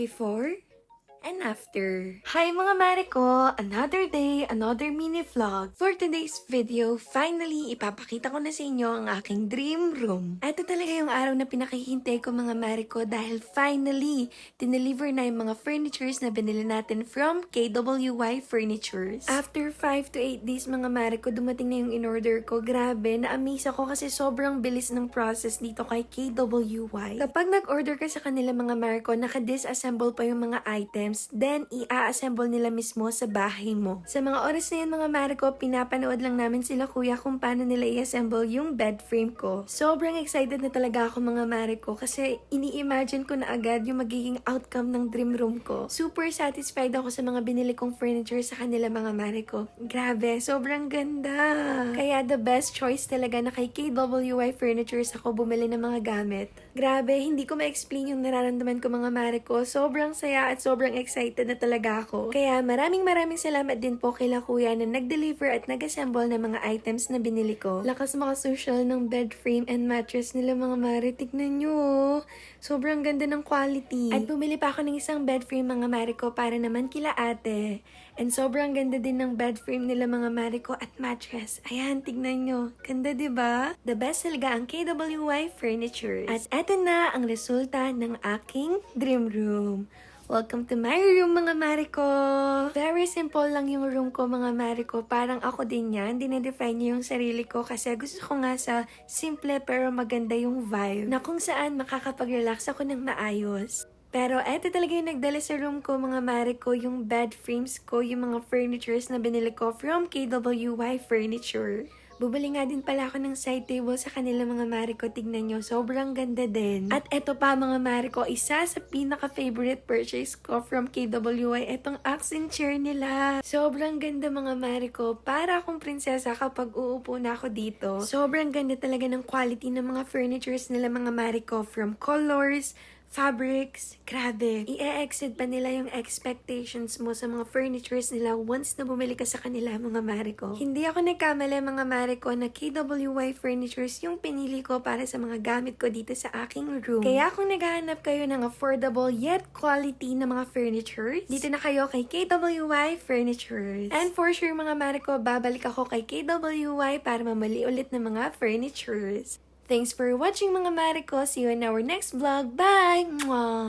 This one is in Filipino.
before and after. Hi mga mare ko! Another day, another mini vlog. For today's video, finally, ipapakita ko na sa inyo ang aking dream room. Ito talaga yung araw na pinakihintay ko mga mare ko dahil finally, tineliver na yung mga furnitures na binili natin from KWY Furnitures. After 5 to 8 days mga mare ko, dumating na yung in-order ko. Grabe, na-amaze ako kasi sobrang bilis ng process dito kay KWY. Kapag nag-order ka sa kanila mga mare ko, naka-disassemble pa yung mga items, then i-assemble nila mismo sa bahay mo. Sa mga oras na yun mga mare ko, pinapanood lang namin sila kuya kung paano nila i-assemble yung bed frame ko. Sobrang excited na talaga ako mga mare ko kasi ini-imagine ko na agad yung magiging outcome ng dream room ko. Super satisfied ako sa mga binili kong furniture sa kanila mga mare ko. Grabe, sobrang ganda! Kaya the best choice talaga na kay KWY Furnitures ako bumili ng mga gamit. Grabe, hindi ko ma-explain yung nararamdaman ko mga mare ko. Sobrang saya at sobrang excited na talaga ako. Kaya maraming salamat din po kila kuya na nag-deliver at nag-assemble ng mga items na binili ko. Lakas maka-social ng bed frame and mattress nila mga mare. Tignan nyo, sobrang ganda ng quality. At bumili pa ako ng isang bed frame mga mare ko para naman kila ate. And sobrang ganda din ng bed frame nila mga mare ko at mattress. Ayan, tignan nyo. Ganda diba? The best talaga ang KWY Furnitures. At eto na ang resulta ng aking dream room. Welcome to my room mga mare ko! Very simple lang yung room ko mga mare ko. Parang ako din yan. Dinedefine niyo yung sarili ko kasi gusto ko nga sa simple pero maganda yung vibe na kung saan makakapag-relax ako ng maayos. Pero eto talaga yung nagdala sa room ko mga mare ko, yung bed frames ko, yung mga furnitures na binili ko from KWY Furniture. Bubili nga din pala ako ng side table sa kanila mga mare ko. Tignan nyo, sobrang ganda din. At eto pa mga mare ko, isa sa pinaka-favorite purchase ko from KWY, etong accent chair nila. Sobrang ganda mga mare ko. Para akong prinsesa kapag uupo na ako dito. Sobrang ganda talaga ng quality ng mga furnitures nila mga mare ko. From colors, fabrics, grabe. I-exceed pa nila yung expectations mo sa mga furnitures nila once na bumili ka sa kanila mga mare ko. Hindi ako nagkamali mga mare ko na KWY Furnitures yung pinili ko para sa mga gamit ko dito sa aking room. Kaya kung naghahanap kayo ng affordable yet quality na mga furnitures, dito na kayo kay KWY Furnitures. And for sure mga mare ko, babalik ako kay KWY para mamali ulit ng mga furnitures. Thanks for watching mga mare ko. See you in our next vlog. Bye! Mwah!